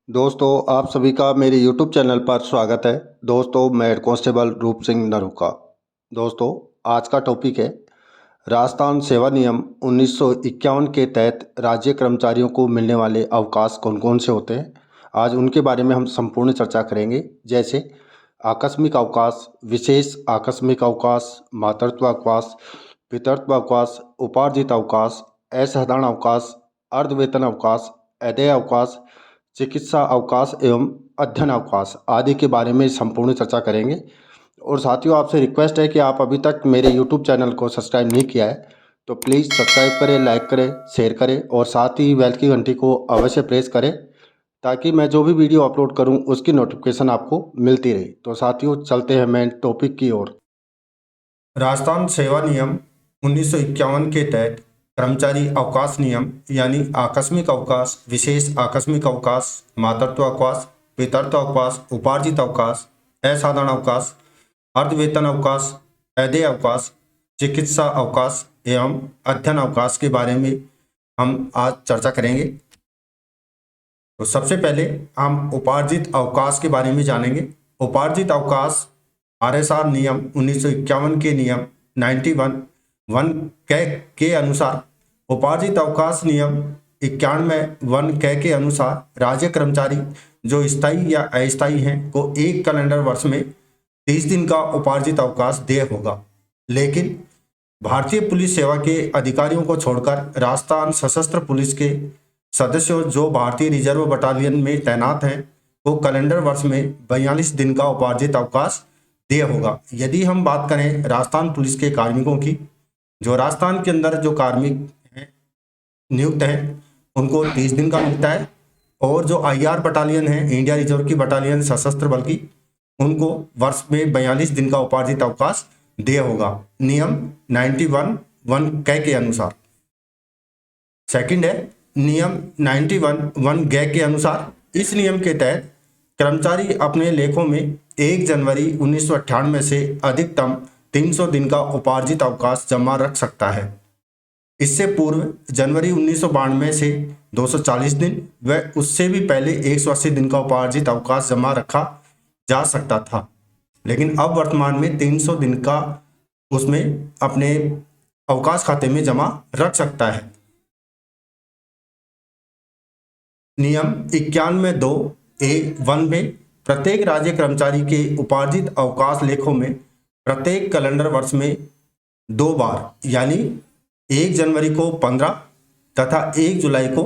दोस्तों, आप सभी का मेरे YouTube चैनल पर स्वागत है। दोस्तों, मैं हेड कांस्टेबल रूप सिंह नरूका। दोस्तों, आज का टॉपिक है राजस्थान सेवा नियम 1951 के तहत राज्य कर्मचारियों को मिलने वाले अवकाश कौन कौन से होते हैं। आज उनके बारे में हम संपूर्ण चर्चा करेंगे, जैसे आकस्मिक अवकाश, विशेष आकस्मिक अवकाश, मातृत्व अवकाश, पितृत्व अवकाश, उपार्जित अवकाश, असाधारण अवकाश, अर्धवेतन अवकाश, अदेय अवकाश, चिकित्सा अवकाश एवं अध्ययन अवकाश आदि के बारे में संपूर्ण चर्चा करेंगे। और साथियों, आपसे रिक्वेस्ट है कि आप अभी तक मेरे YouTube चैनल को सब्सक्राइब नहीं किया है तो प्लीज़ सब्सक्राइब करें, लाइक करें, शेयर करें और साथ ही बेल की घंटी को अवश्य प्रेस करें ताकि मैं जो भी वीडियो अपलोड करूं उसकी नोटिफिकेशन आपको मिलती रहे। तो साथियों, चलते हैं मेन टॉपिक की ओर। राजस्थान सेवा नियम 1951 के तहत कर्मचारी अवकाश नियम यानी आकस्मिक अवकाश, विशेष आकस्मिक अवकाश, मातृत्व अवकाश, पितृत्व अवकाश, उपार्जित अवकाश, असाधारण अवकाश, अर्धवेतन अवकाश, अदेय अवकाश, चिकित्सा अवकाश एवं अध्ययन अवकाश के बारे में हम आज चर्चा करेंगे। तो सबसे पहले हम उपार्जित अवकाश के बारे में जानेंगे। उपार्जित अवकाश RSR नियम 1951 के नियम 91(1) के अनुसार उपार्जित अवकाश नियम 91(1) के अनुसार राज्य कर्मचारी जो स्थायी या अस्थायी हैं को एक कैलेंडर वर्ष में 30 दिन का उपार्जित अवकाश देय होगा। लेकिन भारतीय पुलिस सेवा के अधिकारियों को छोड़कर राजस्थान सशस्त्र पुलिस के सदस्यों जो भारतीय रिजर्व बटालियन में तैनात हैं को कैलेंडर वर्ष में 42 दिन का उपार्जित अवकाश देय होगा। यदि हम बात करें राजस्थान पुलिस के कार्मिकों की, जो राजस्थान के अंदर जो कार्मिक हैं नियुक्त हैं उनको 30 दिन का मिलता है, और जो IR बटालियन है, इंडिया रिजर्व की बटालियन सशस्त्र बल की, उनको वर्ष में 42 दिन का उपार्जित अवकाश देय होगा नियम 91(1) के अनुसार। सेकंड है नियम 91(1) के अनुसार। इस नियम के तहत कर्मचारी अपने लेखों में 1 जनवरी 1998 से अधिकतम 300 दिन का उपार्जित अवकाश जमा रख सकता है। इससे पूर्व जनवरी 1992 से 240 दिन व उससे भी पहले 180 दिन का उपार्जित अवकाश जमा रखा जा सकता था, लेकिन अब वर्तमान में 300 दिन का उसमें अपने अवकाश खाते में जमा रख सकता है। नियम 91(2)(a)(1) में प्रत्येक राज्य कर्मचारी के उपार्जित अवकाश लेखों में प्रत्येक कैलेंडर वर्ष में 2 बार यानी 1 जनवरी को 15 तथा 1 जुलाई को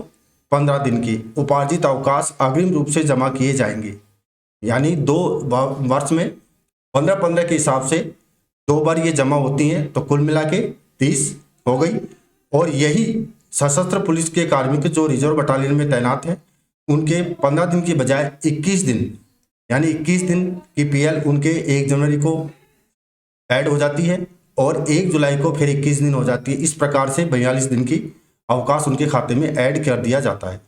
15 दिन के उपार्जित अवकाश अग्रिम रूप से जमा किए जाएंगे। यानी 2 वर्ष में 15-15 के हिसाब से 2 बार ये जमा होती हैं, तो कुल मिला के 30 हो गई। और यही सशस्त्र पुलिस के कार्मिक जो रिजर्व बटालियन में तैनात हैं उनके 15 दिन की बजाय 21 दिन यानी 21 दिन की PL उनके 1 जनवरी को ऐड हो जाती है और 1 जुलाई को फिर 21 दिन हो जाती है। इस प्रकार से 42 दिन की अवकाश उनके खाते में ऐड कर दिया जाता है।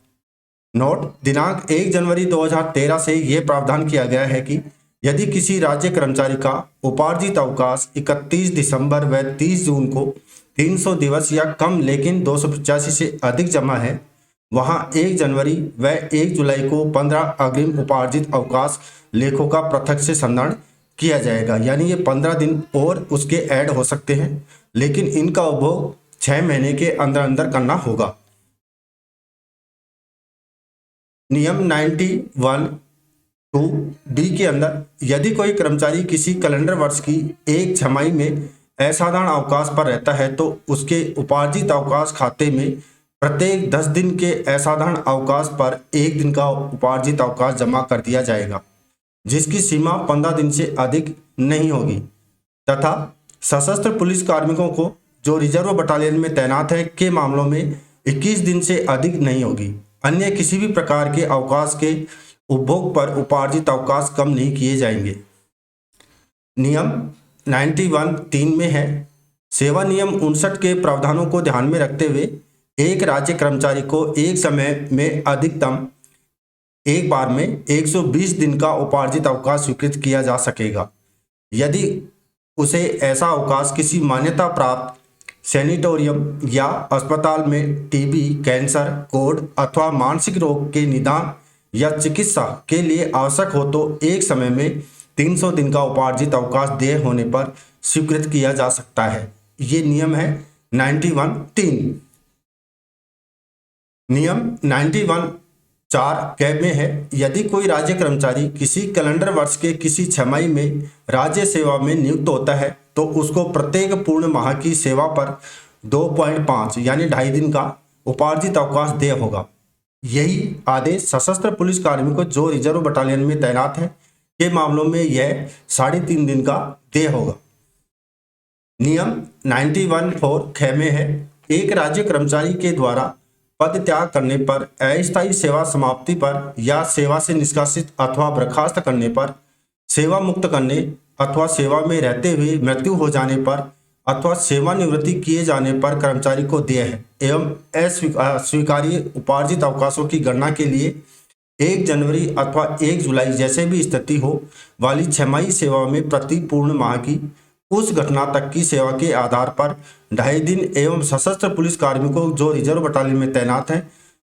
नोट: दिनांक 1 जनवरी 2013 से यह प्रावधान किया गया है कि यदि किसी राज्य कर्मचारी का उपार्जित अवकाश 31 दिसंबर व 30 जून को 300 दिवस या कम लेकिन 285 से अधिक जमा है, वहां 1 जनवरी व 1 जुलाई को 15 अग्रिम उपार्जित अवकाश लेखों का पृथक से संधारण किया जाएगा। यानी ये 15 दिन और उसके ऐड हो सकते हैं, लेकिन इनका उपभोग 6 महीने के अंदर अंदर करना होगा। नियम 91(2)(b) के अंदर यदि कोई कर्मचारी किसी कैलेंडर वर्ष की एक छमाही में असाधारण अवकाश पर रहता है तो उसके उपार्जित अवकाश खाते में प्रत्येक 10 दिन के असाधारण अवकाश पर 1 दिन का उपार्जित अवकाश जमा कर दिया जाएगा, जिसकी सीमा 15 दिन से अधिक नहीं होगी, तथा सशस्त्र पुलिस कार्मिकों को जो रिजर्व बटालियन में तैनात है के मामलों में 21 दिन से अधिक नहीं होगी। अन्य किसी भी प्रकार के अवकाश के उपभोग पर उपार्जित अवकाश कम नहीं किए जाएंगे। नियम 91(3) में है, सेवा नियम 59 के प्रावधानों को ध्यान में रखते हुए एक राज्य कर्मचारी को एक समय में अधिकतम एक बार में 120 दिन का उपार्जित अवकाश स्वीकृत किया जा सकेगा, यदि उसे ऐसा अवकाश किसी मान्यता प्राप्त सैनिटोरियम या अस्पताल में टीबी, कैंसर, कोढ़ अथवा मानसिक रोग के निदान या चिकित्सा के लिए आवश्यक हो तो एक समय में 300 दिन का उपार्जित अवकाश देय होने पर स्वीकृत किया जा सकता है। ये नियम है 91(3). नियम 91(4) कै में है, यदि कोई राज्य कर्मचारी किसी कैलेंडर वर्ष के किसी छमाही में राज्य सेवा में नियुक्त होता है तो उसको प्रत्येक पूर्ण माह की सेवा पर 2.5 यानी 2.5 दिन का उपार्जित अवकाश देय होगा। यही आदेश सशस्त्र पुलिस कार्मिकों जो रिजर्व बटालियन में तैनात है के मामलों में यह 3.5 दिन का देय होगा। नियम 91(4) ख में है, एक राज्य कर्मचारी के द्वारा पद त्याग करने पर, अस्थायी सेवा समाप्ति पर या सेवा से निष्कासित अथवा बर्खास्त करने पर, सेवा मुक्त करने अथवा सेवा में रहते हुए मृत्यु हो जाने पर अथवा सेवानिवृत्ति किए जाने पर कर्मचारी को देय है एवं अस्वीकार्य उपार्जित अवकाशों की गणना के लिए 1 जनवरी अथवा 1 जुलाई जैसे भी स्थिति हो वाली छमाही सेवा में प्रति पूर्ण माह की उस घटना तक की सेवा के आधार पर 2.5 दिन एवं सशस्त्र पुलिस कार्मिकों जो रिजर्व बटालियन में तैनात हैं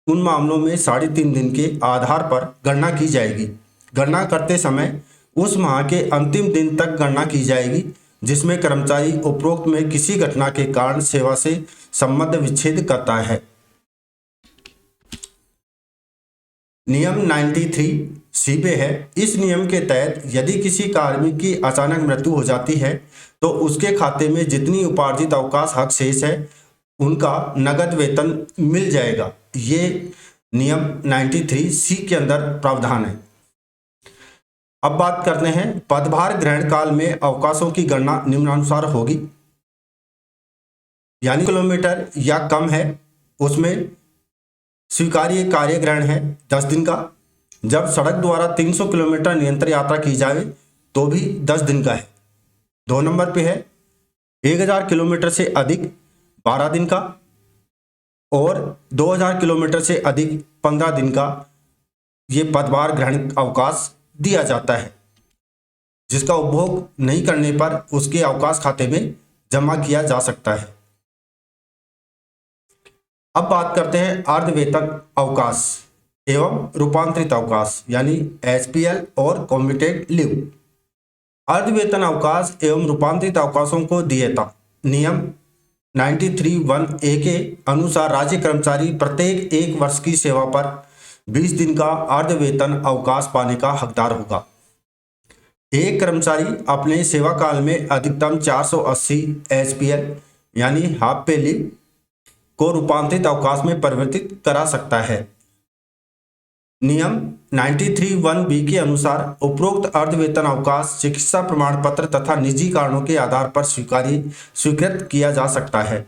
उन मामलों में 3.5 दिन के आधार पर गणना की जाएगी। गणना करते समय उस माह के अंतिम दिन तक गणना की जाएगी जिसमें कर्मचारी उपरोक्त में किसी घटना के कारण सेवा से संबंध विच्छेद करता है। नियम 93(c) पे है, इस नियम के तहत यदि किसी कार्मिक की अचानक मृत्यु हो जाती है तो उसके खाते में जितनी उपार्जित अवकाश हक शेष है उनका नगद वेतन मिल जाएगा। ये नियम 93(c) के अंदर प्रावधान है। अब बात करते हैं पदभार ग्रहण काल में अवकाशों की गणना निम्नानुसार होगी, यानी किलोमीटर या कम है उसमें स्वीकार्य कार्य ग्रहण है 10 दिन का। जब सड़क द्वारा 300 किलोमीटर निरंतर यात्रा की जाए तो भी 10 दिन का है। 2 नंबर पे है 1000 किलोमीटर से अधिक 12 दिन का और 2000 किलोमीटर से अधिक 15 दिन का ये पदभार ग्रहण अवकाश दिया जाता है, जिसका उपभोग नहीं करने पर उसके अवकाश खाते में जमा किया जा सकता है। अब बात करते हैं अर्धवेतन अवकाश एवं रूपांतरित अवकाश यानी HPL और कम्यूटेड लीव। अर्धवेतन अवकाश एवं रूपांतरित अवकाशों को देयता नियम 93(1)(a) के अनुसार राज्य कर्मचारी प्रत्येक 1 वर्ष की सेवा पर 20 दिन का अर्धवेतन अवकाश पाने का हकदार होगा। एक कर्मचारी अपने सेवा काल में अधिकतम 480 HPL यानी हाफ पे लीव को रूपांतरित अवकाश में परिवर्तित करा सकता है। नियम 93(1)(b) के अनुसार उपरोक्त अर्धवेतन अवकाश चिकित्सा प्रमाण पत्र तथा निजी कारणों के आधार पर स्वीकृत किया जा सकता है।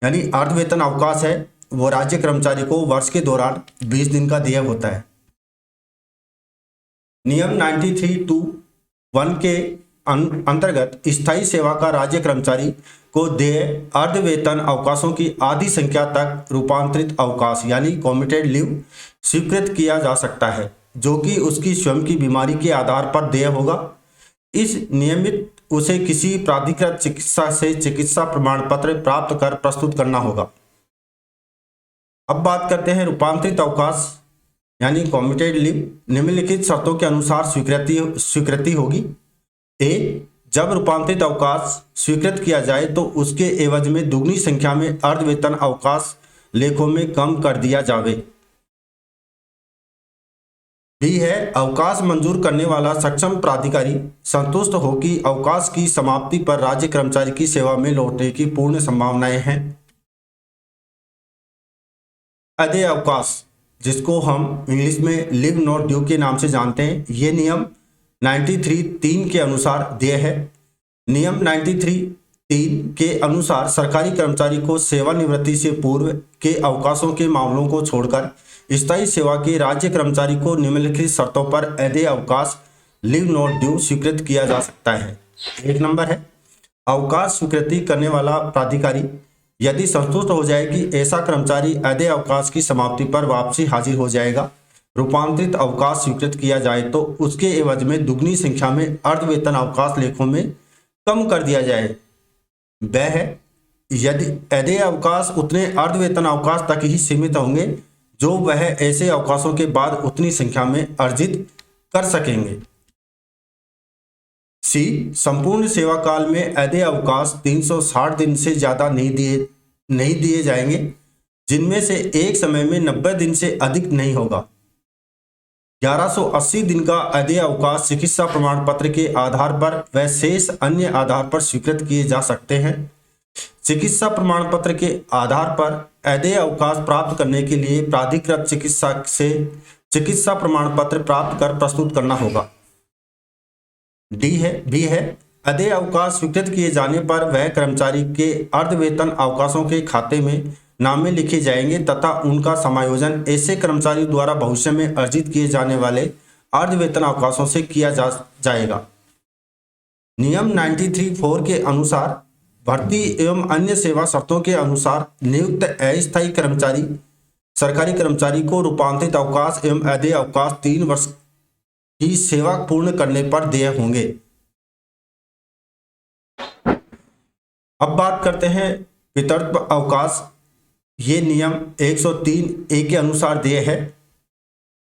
यानी अर्धवेतन अवकाश है वो राज्य कर्मचारी को वर्ष के दौरान 20 दिन का देय होता है। नियम 93(2)(1) के अंतर्गत स्थायी सेवा का राज्य कर्मचारी को देय अर्धवेतन अवकाशों की आधी संख्या तक रूपांतरित अवकाश यानी कम्यूटेड लीव स्वीकृत किया जा सकता है, जो कि उसकी स्वयं की बीमारी के आधार पर देय होगा। इस नियमित उसे किसी प्राधिकृत चिकित्सा से चिकित्सा प्रमाण पत्र प्राप्त कर प्रस्तुत करना होगा। अब बात करते हैं रूपांतरित अवकाश यानी कम्यूटेड लीव। निम्नलिखित शर्तों के अनुसार स्वीकृति होगी। ए, जब रूपांतरित अवकाश स्वीकृत किया जाए तो उसके एवज में दुगनी संख्या में अर्धवेतन अवकाश लेखों में कम कर दिया जावे। बी है, अवकाश मंजूर करने वाला सक्षम प्राधिकारी संतुष्ट हो कि अवकाश की समाप्ति पर राज्य कर्मचारी की सेवा में लौटने की पूर्ण संभावनाएं हैं। अदेय अवकाश, जिसको हम इंग्लिश में लीव नॉट ड्यू के नाम से जानते हैं, ये नियम 93(3) के अनुसार देय है। नियम 93(3) के अनुसार सरकारी कर्मचारी को सेवानिवृत्ति से पूर्व के अवकाशों के मामलों को छोड़कर स्थायी सेवा के राज्य कर्मचारी को निम्नलिखित शर्तों पर अदेय अवकाश लीव नॉट ड्यू स्वीकृत किया जा सकता है। 1 नंबर है, अवकाश स्वीकृति करने वाला प्राधिकारी यदि संतुष्ट हो जाए कि ऐसा कर्मचारी अदेय अवकाश की समाप्ति पर वापसी हाजिर हो जाएगा, रूपांतरित अवकाश स्वीकृत किया जाए तो उसके एवज में दुगनी संख्या में अर्धवेतन अवकाश लेखों में कम कर दिया जाए। वह है यदि अदेय अवकाश उतने अर्धवेतन अवकाश तक ही सीमित होंगे जो वह ऐसे अवकाशों के बाद उतनी संख्या में अर्जित कर सकेंगे। सी, संपूर्ण सेवा काल में अदेय अवकाश 360 दिन से ज्यादा नहीं दिए जाएंगे, जिनमें से एक समय में 90 दिन से अधिक नहीं होगा। 1180 दिन का अदेय अवकाश चिकित्सा प्रमाण पत्र के आधार पर व शेष अन्य आधार पर स्वीकृत किए जा सकते हैं। चिकित्सा प्रमाण पत्र के आधार पर अदेय अवकाश प्राप्त करने के लिए प्राधिकृत चिकित्सक से चिकित्सा प्रमाण पत्र प्राप्त कर प्रस्तुत करना होगा। बी है अदेय अवकाश स्वीकृत किए जाने पर वह कर्मचारी के अर्धवेतन अवकाशों के खाते में नामे लिखे जाएंगे तथा उनका समायोजन ऐसे कर्मचारी द्वारा भविष्य में अर्जित किए जाने वाले अर्धवेतन अवकाशों से किया जाएगा। नियम 93(4) के अनुसार भर्ती एवं अन्य सेवा शर्तों के अनुसार नियुक्त अस्थायी कर्मचारी सरकारी कर्मचारी को रूपांतरित अवकाश एवं अदेय अवकाश 3 वर्ष की सेवा पूर्ण करने पर देय होंगे। अब बात करते हैं पितृत्व अवकाश। ये नियम 103(a) के अनुसार देय है।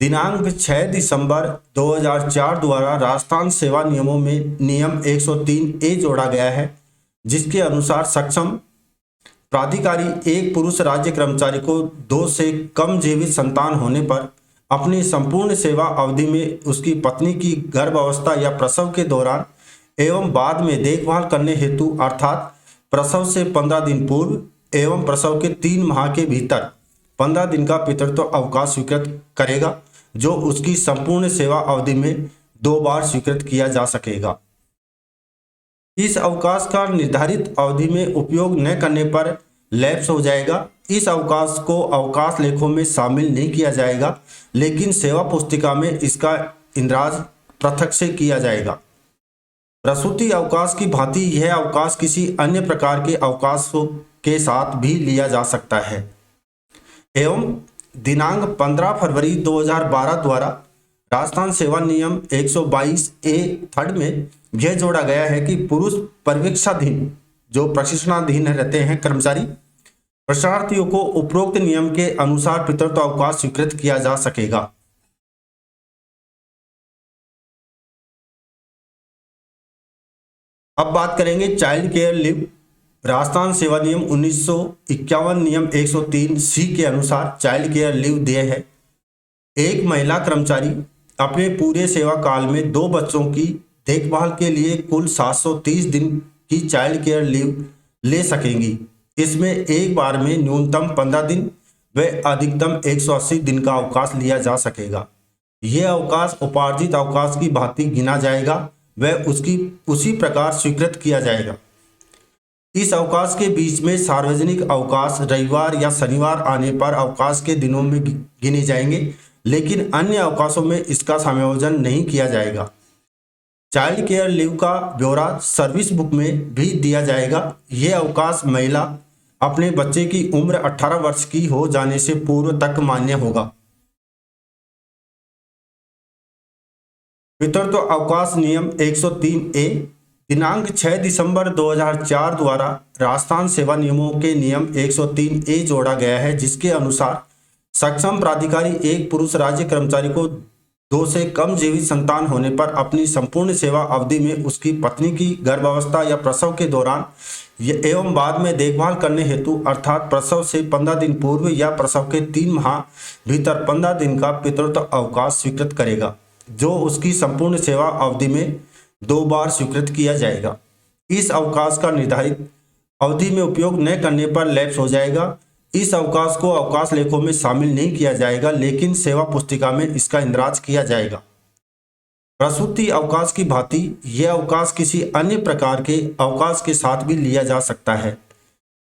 दिनांक 6 दिसंबर 2004 द्वारा राजस्थान सेवा नियमों में नियम 103(a) जोड़ा गया है, जिसके अनुसार सक्षम प्राधिकारी एक पुरुष राज्य कर्मचारी को 2 से कम जीवित संतान होने पर अपनी संपूर्ण सेवा अवधि में उसकी पत्नी की गर्भावस्था या प्रसव के दौरान एवं बाद में देखभाल करने हेतु अर्थात प्रसव से 15 दिन पूर्व एवं प्रसव के 3 माह के भीतर 15 दिन का पितृत्व अवकाश स्वीकृत करेगा, जो उसकी संपूर्ण सेवा अवधि में 2 बार स्वीकृत किया जा सकेगा। इस अवकाश का निर्धारित अवधि में उपयोग न करने पर लैप्स हो जाएगा। इस अवकाश को अवकाश लेखों में शामिल नहीं किया जाएगा, लेकिन सेवा पुस्तिका में इसका इंद्राज पृथक से किया जाएगा। प्रसूति अवकाश की भांति यह अवकाश किसी अन्य प्रकार के अवकाशों के साथ भी लिया जा सकता है। एवं दिनांक 15 फरवरी 2012 द्वारा राजस्थान सेवा नियम 122(a) 3 में यह जोड़ा गया है कि पुरुष परिवीक्षाधीन जो प्रशिक्षणाधीन रहते हैं कर्मचारी प्रशिक्षणार्थियों को उपरोक्त नियम के अनुसार पितृत्व अवकाश स्वीकृत किया जा सकेगा। अब बात करेंगे चाइल्ड केयर लीव। राजस्थान सेवा नियम 1951 नियम 103(c) के अनुसार चाइल्ड केयर लीव देय है। एक महिला कर्मचारी अपने पूरे सेवा काल में 2 बच्चों की देखभाल के लिए कुल 730 दिन की चाइल्ड केयर लीव ले सकेंगी। इसमें एक बार में न्यूनतम 15 दिन व अधिकतम 180 दिन का अवकाश लिया जा सकेगा। यह अवकाश उपार्जित अवकाश की भांति गिना जाएगा व उसी प्रकार स्वीकृत किया जाएगा। इस अवकाश के बीच में सार्वजनिक अवकाश रविवार या शनिवार आने पर अवकाश के दिनों में गिने जाएंगे, लेकिन अन्य अवकाशों में इसका समायोजन नहीं किया जाएगा। चाइल्ड केयर लीव का ब्यौरा सर्विस बुक में भी दिया जाएगा। यह अवकाश महिला अपने बच्चे की उम्र 18 वर्ष की हो जाने से पूर्व तक मान्य होगा। पितृत्व अवकाश नियम 103(a) दिनांक 6 दिसंबर 2004 द्वारा राजस्थान सेवा नियमों के नियम 103(a) जोड़ा गया है, जिसके अनुसार सक्षम प्राधिकारी एक पुरुष राज्य कर्मचारी को 2 से कम जीवित संतान होने पर अपनी संपूर्ण सेवा अवधि में उसकी पत्नी की गर्भावस्था या प्रसव के दौरान एवं बाद में देखभाल करने हेतु अर्थात प्रसव से 15 दिन पूर्व या प्रसव के 3 माह भीतर 15 दिन का पितृत्व अवकाश स्वीकृत करेगा, जो उसकी संपूर्ण सेवा अवधि में 2 बार स्वीकृत किया जाएगा। इस अवकाश का निर्धारित अवधि में उपयोग न करने पर लैप्स हो जाएगा। इस अवकाश को अवकाश लेखों में शामिल नहीं किया जाएगा, लेकिन सेवा पुस्तिका में इसका इंद्राज किया जाएगा। प्रसूति अवकाश की भांति यह अवकाश किसी अन्य प्रकार के अवकाश के साथ भी लिया जा सकता है।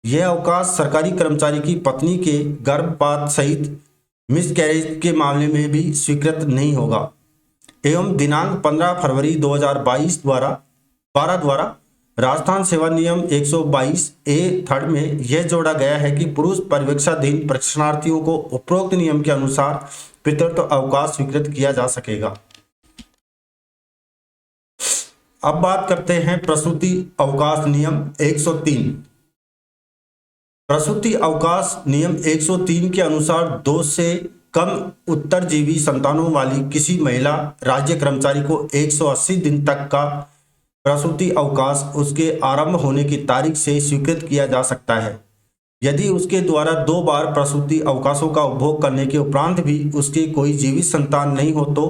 यह अवकाश सरकारी कर्मचारी की पत्नी के गर्भपात सहित मिसकैरेज के मामले में भी स्वीकृत नहीं होगा। एवं दिनांक 15 फरवरी 2022 द्वारा राजस्थान सेवा नियम 122(a) 3 में यह जोड़ा गया है कि पुरुष परिवीक्षाधीन प्रशिक्षणार्थियों को उपरोक्त नियम के अनुसार पितृत्व अवकाश स्वीकृत किया जा सकेगा। अब बात करते हैं प्रसूति अवकाश नियम 103। प्रसूति अवकाश नियम 103 के अनुसार 2 से कम उत्तरजीवी संतानों वाली किसी महिला राज्य कर्मचारी को 180 दिन तक का प्रसूति अवकाश उसके आरंभ होने की तारीख से स्वीकृत किया जा सकता है। यदि उसके द्वारा 2 बार प्रसूति अवकाशों का उपभोग करने के उपरांत भी उसके कोई जीवित संतान नहीं हो तो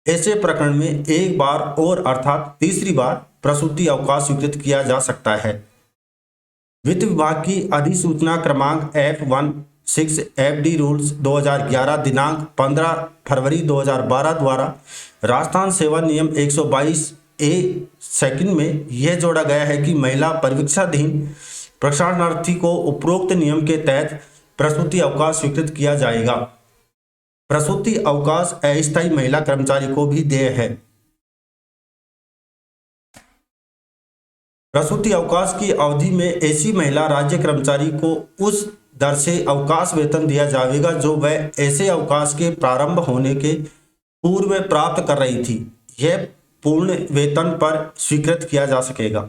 ऐसे प्रकरण में एक बार और अर्थात तीसरी बार प्रसूति अवकाश स्वीकृत किया जा सकता है। वित्त विभाग की अधिसूचना क्रमांक F16 FD रूल्स 2011 दिनांक 15 फरवरी 2012 द्वारा राजस्थान सेवा नियम 122A सेकंड में यह जोड़ा गया है कि महिला परिवीक्षाधीन प्रशिक्षणार्थी को उपरोक्त नियम के तहत प्रसूति अवकाश स्वीकृत किया जाएगा। प्रसूति अवकाश अस्थायी महिला कर्मचारी को भी देय है। प्रसूति अवकाश की अवधि में ऐसी महिला राज्य कर्मचारी को उस दर से अवकाश वेतन दिया जाएगा जो वह ऐसे अवकाश के प्रारंभ होने के पूर्व प्राप्त कर रही थी। यह पूर्ण वेतन पर स्वीकृत किया जा सकेगा।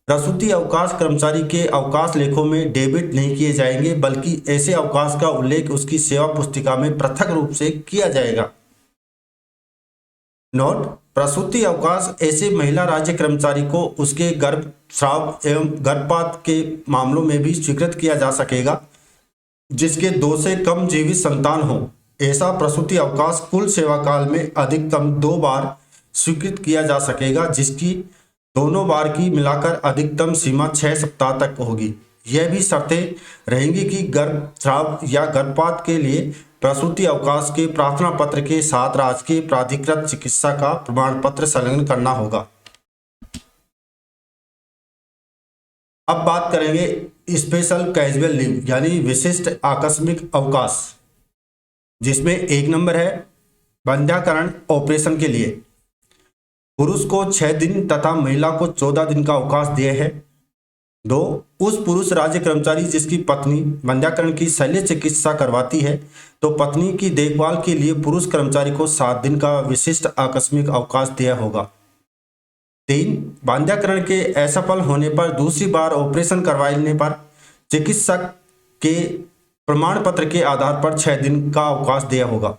प्रसूति अवकाश कर्मचारी के अवकाश लेखों में डेबिट नहीं किए जाएंगे, बल्कि ऐसे अवकाश का उल्लेख उसकी सेवा पुस्तिका में पृथक रूप से किया जाएगा। नोट: प्रसूति अवकाश ऐसे महिला राज्य कर्मचारी को उसके गर्भस्राव एवं गर्भपात के मामलों में भी स्वीकृत किया जा सकेगा जिसके 2 से कम जीवित संतान हो। ऐसा प्रसूति अवकाश कुल सेवा काल में अधिकतम 2 बार स्वीकृत किया जा सकेगा, जिसकी दोनों बार की मिलाकर अधिकतम सीमा 6 सप्ताह तक होगी। यह भी शर्तें रहेंगी कि गर्भस्राव या गर्भपात के लिए प्रसूति अवकाश के प्रार्थना पत्र के साथ राजकीय प्राधिकृत चिकित्सा का प्रमाण पत्र संलग्न करना होगा। अब बात करेंगे स्पेशल कैजुअल लीव यानी विशिष्ट आकस्मिक अवकाश, जिसमें 1 नंबर है वंध्याकरण ऑपरेशन के लिए पुरुष को 6 दिन तथा महिला को 14 दिन का अवकाश दिए है। 2. उस पुरुष राज्य कर्मचारी जिसकी पत्नी वंध्याकरण की शल्य चिकित्सा करवाती है तो पत्नी की देखभाल के लिए पुरुष कर्मचारी को 7 दिन का विशिष्ट आकस्मिक अवकाश दिया होगा। 3. वंध्याकरण के असफल होने पर दूसरी बार ऑपरेशन करवाने पर चिकित्सक के प्रमाण पत्र के आधार पर 6 दिन का अवकाश दिया होगा।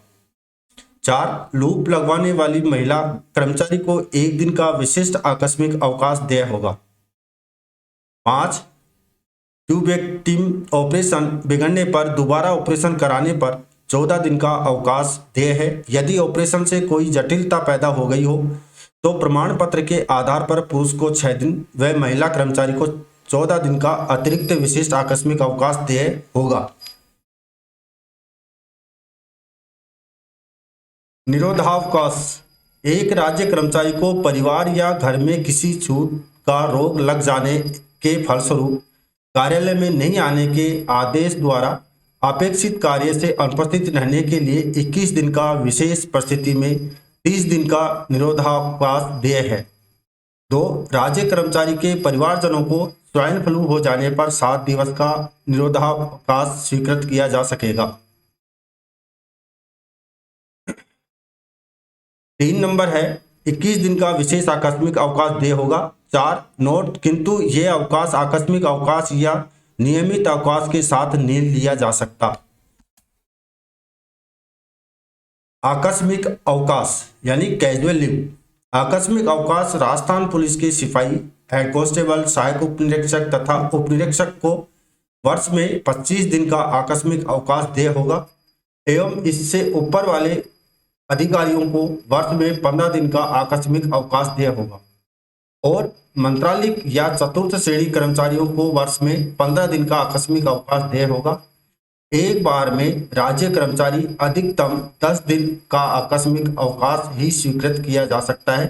4. लूप लगवाने वाली महिला कर्मचारी को 1 दिन का विशिष्ट आकस्मिक अवकाश दिया होगा। 5. ट्यूबेक्टमी ऑपरेशन बिगड़ने पर दोबारा ऑपरेशन कराने पर 14 दिन का अवकाश देय है। यदि ऑपरेशन से कोई जटिलता पैदा हो गई हो तो प्रमाण पत्र के आधार पर पुरुष को 6 दिन व महिला कर्मचारी को 14 दिन का अतिरिक्त विशिष्ट आकस्मिक अवकाश देय होगा। निरोधावकाश: एक राज्य कर्मचारी को परिवार या घर में किसी छूत का रोग लग जाने के फलस्वरूप कार्यालय में नहीं आने के आदेश द्वारा अपेक्षित कार्य से अनुपस्थित रहने के लिए 21 दिन का विशेष परिस्थिति में 30 दिन का निरोधावकाश देय है। 2. राज्य कर्मचारी के परिवारजनों को स्वाइन फ्लू हो जाने पर 7 दिवस का निरोधावकाश स्वीकृत किया जा सकेगा। 3 नंबर है 21 दिन का विशेष आकस्मिक अवकाश देय होगा। 4. नोट: किंतु यह अवकाश आकस्मिक अवकाश या नियमित अवकाश के साथ नहीं लिया जा सकता। आकस्मिक अवकाश यानी कैजुअल लीव। आकस्मिक अवकाश राजस्थान पुलिस के सिपाही, हेड कांस्टेबल, सहायक उप निरीक्षक तथा उप निरीक्षक को वर्ष में 25 दिन का आकस्मिक अवकाश देय होगा एवं इससे ऊपर वाले अधिकारियों को वर्ष में 15 दिन का आकस्मिक अवकाश देय होगा और मंत्रालय या चतुर्थ श्रेणी कर्मचारियों को वर्ष में 15 दिन का आकस्मिक अवकाश देय होगा। एक बार में राज्य कर्मचारी अधिकतम 10 दिन का आकस्मिक अवकाश ही स्वीकृत किया जा सकता है।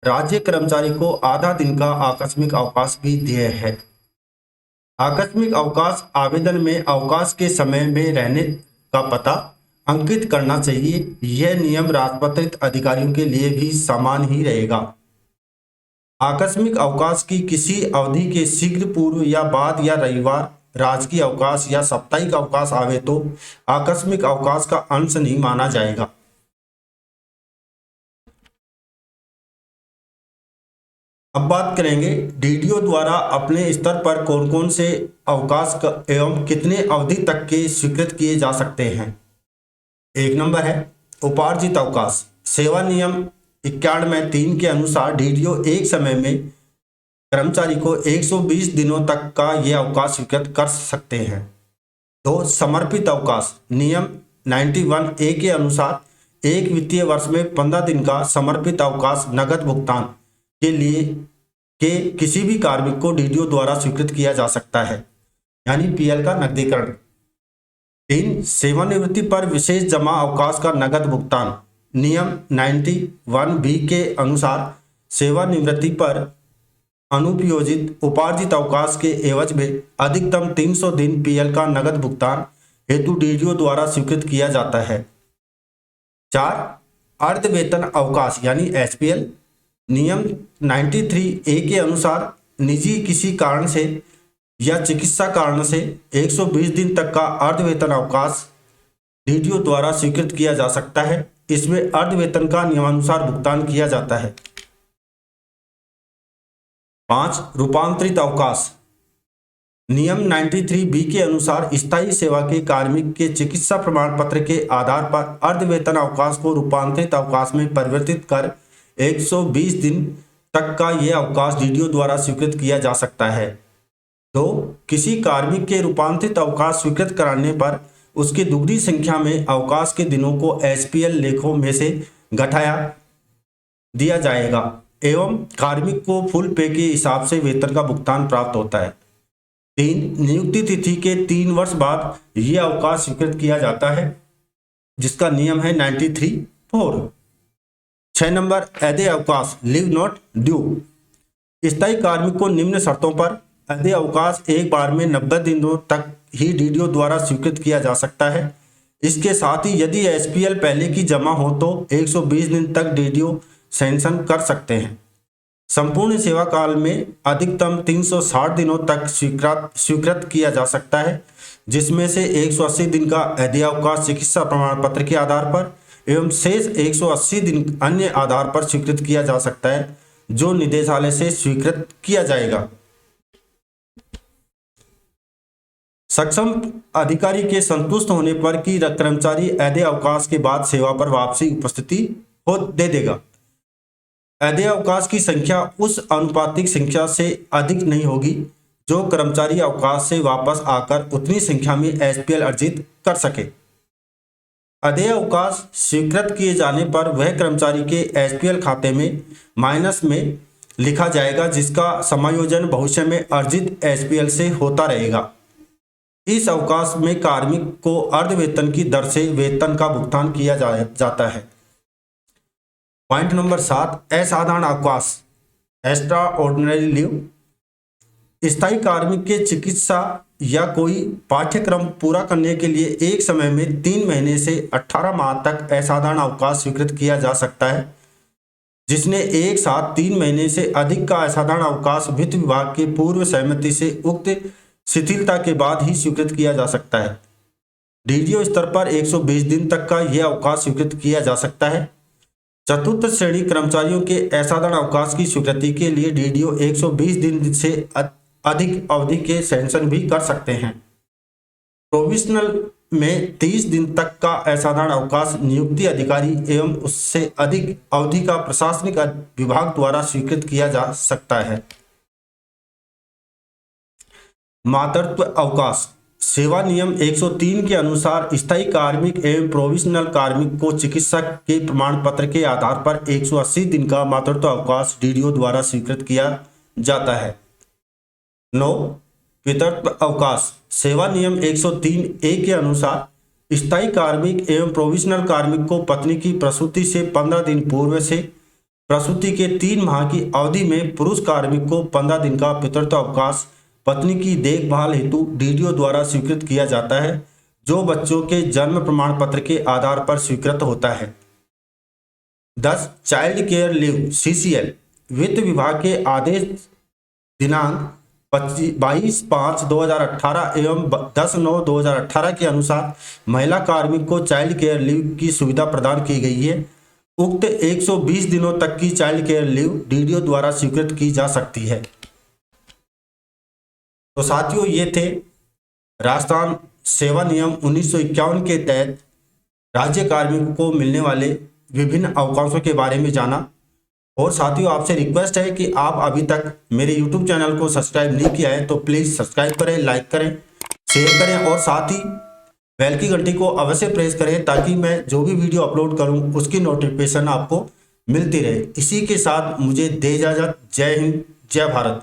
राज्य कर्मचारी को आधा दिन का आकस्मिक अवकाश भी देय है। आकस्मिक अवकाश आवेदन में अवकाश के समय में रहने का पता अंकित करना चाहिए। यह नियम राजपत्रित अधिकारियों के लिए भी समान ही रहेगा। आकस्मिक अवकाश की किसी अवधि के शीघ्र पूर्व या बाद या रविवार, राजकीय अवकाश या साप्ताहिक अवकाश आवे तो आकस्मिक अवकाश का अंश नहीं माना जाएगा। अब बात करेंगे डीडीओ द्वारा अपने स्तर पर कौन कौन से अवकाश एवं कितने अवधि तक के स्वीकृत किए जा सकते हैं। एक नंबर है उपार्जित अवकाश। सेवा नियम 91(3) के अनुसार डीडीओ एक समय में कर्मचारी को 120 दिनों तक का यह अवकाश स्वीकृत कर सकते हैं। दो, समर्पित अवकाश। नियम 91(a) के अनुसार एक वित्तीय वर्ष में 15 दिन का समर्पित अवकाश नगद भुगतान के लिए किसी भी कार्मिक को डीडीओ द्वारा स्वीकृत किया जा सकता है, यानी पीएल का नकदीकरण। 3, सेवानिवृत्ति पर विशेष जमा अवकाश का नगद भुगतान। नियम 91(b) के अनुसार सेवानिवृत्ति पर अनुपयोजित उपार्जित अवकाश के एवज में अधिकतम 300 दिन पीएल का नगद भुगतान हेतु डीडीओ द्वारा स्वीकृत किया जाता है। 4, अर्ध वेतन अवकाश यानी एचपीएल। नियम 93(a) के अनुसार निजी किसी कारण से या चिकित्सा कारण से 120 दिन तक का अर्ध वेतन अवकाश डीडीओ द्वारा स्वीकृत किया जा सकता है। इसमें अर्ध वेतन का नियमानुसार भुगतान किया जाता है। 5, रूपांतरित अवकाश। नियम 93(b) के अनुसार स्थायी सेवा के कार्मिक के चिकित्सा प्रमाण पत्र के आधार पर अर्ध वेतन अवकाश को रूपांतरित अवकाश में परिवर्तित कर 120 दिन तक का यह अवकाश डीडीओ द्वारा स्वीकृत किया जा सकता है। 2, किसी कार्मिक के रूपांतरित अवकाश स्वीकृत कराने पर उसकी दुगनी संख्या में अवकाश के दिनों को एचपीएल लेखों में से घटाया दिया जाएगा एवं कार्मिक को फुल पे के हिसाब से वेतन का भुगतान प्राप्त होता है। 3, नियुक्ति तिथि के 3 वर्ष बाद यह अवकाश स्वीकृत किया जाता है, जिसका नियम है 93(4). 6 नंबर अदेय अवकाश, लीव नॉट ड्यू। स्थायी कार्मिक को निम्न शर्तों पर अदेय अवकाश एक बार में 90 दिनों तक ही डीडीओ द्वारा स्वीकृत किया जा सकता है। इसके साथ ही यदि एचपीएल पहले की जमा हो तो 120 दिन तक डीडीओ सैंक्शन कर सकते हैं। संपूर्ण सेवा काल में अधिकतम 360 दिनों तक स्वीकृत किया जा सकता है, जिसमें से 180 दिन का अदेय अवकाश चिकित्सा प्रमाण पत्र के आधार पर एवं शेष 180 दिन अन्य आधार पर स्वीकृत किया जा सकता है, जो निदेशालय से स्वीकृत किया जाएगा। सक्षम अधिकारी के संतुष्ट होने पर कि कर्मचारी अदेय अवकाश के बाद सेवा पर वापसी उपस्थिति दे देगा। अदेय अवकाश की संख्या उस अनुपातिक संख्या से अधिक नहीं होगी जो कर्मचारी अवकाश से वापस आकर उतनी संख्या में एचपीएल अर्जित कर सके। अदेय अवकाश स्वीकृत किए जाने पर वह कर्मचारी के एचपीएल खाते में माइनस में लिखा जाएगा, जिसका समायोजन भविष्य में अर्जित एचपीएल से होता रहेगा। इस अवकाश में कार्मिक को अर्ध वेतन की दर से वेतन का भुगतान किया जाता है। पॉइंट नंबर 7, असाधारण अवकाश, एक्स्ट्रा ऑर्डिनरी लीव। स्थायी कार्मिक के चिकित्सा या कोई पाठ्यक्रम पूरा करने के लिए एक समय में 3 महीने से 18 माह तक असाधारण अवकाश स्वीकृत किया जा सकता है। जिसने एक साथ 3 महीने से अधिक का असाधारण अवकाश वित्त विभाग के पूर्व सहमति से उक्त शिथिलता के बाद ही स्वीकृत किया जा सकता है। डीडीओ स्तर पर 120 दिन तक का यह अवकाश स्वीकृत किया जा सकता है। चतुर्थ श्रेणी कर्मचारियों के असाधारण अवकाश की स्वीकृति के लिए डीडीओ 120 दिन से अधिक अवधि के सैंक्शन भी कर सकते हैं। प्रोविजनल में 30 दिन तक का असाधारण अवकाश नियुक्ति अधिकारी एवं उससे अधिक अवधि का प्रशासनिक विभाग द्वारा स्वीकृत किया जा सकता है। मातृत्व अवकाश। सेवा नियम 103 के अनुसार स्थायी कार्मिक एवं प्रोविजनल कार्मिक को चिकित्सा के प्रमाण पत्र के आधार पर 180 दिन का मातृत्व अवकाश डीडीओ द्वारा स्वीकृत किया जाता है। 9, पितृत्व अवकाश। सेवा नियम 103(a) के अनुसार स्थायी कार्मिक एवं प्रोविजनल कार्मिक को पत्नी की प्रसूति से 15 दिन पूर्व से प्रसूति के 3 माह की अवधि में पुरुष कार्मिक को 15 दिन का पितृत्व अवकाश पत्नी की देखभाल हेतु डीडीओ द्वारा स्वीकृत किया जाता है, जो बच्चों के जन्म प्रमाण पत्र के आधार पर स्वीकृत होता है। 10, चाइल्ड केयर लीव (CCL). वित्त विभाग के आदेश दिनांक 22/5/2018 एवं 10/9/2018 के अनुसार महिला कार्मिक को चाइल्ड केयर लीव की सुविधा प्रदान की गई है। उक्त 120 दिनों तक की चाइल्ड केयर लीव डीडीओ द्वारा स्वीकृत की जा सकती है। तो साथियों, ये थे राजस्थान सेवा नियम 1951 के तहत राज्य कार्मिकों को मिलने वाले विभिन्न अवकाशों के बारे में जाना। और साथियों, आपसे रिक्वेस्ट है कि आप अभी तक मेरे YouTube चैनल को सब्सक्राइब नहीं किया है तो प्लीज़ सब्सक्राइब करें, लाइक करें, शेयर करें और साथ ही बेल की घंटी को अवश्य प्रेस करें ताकि मैं जो भी वीडियो अपलोड करूं उसकी नोटिफिकेशन आपको मिलती रहे। इसी के साथ मुझे दे इजाज़त। जय हिंद, जय भारत।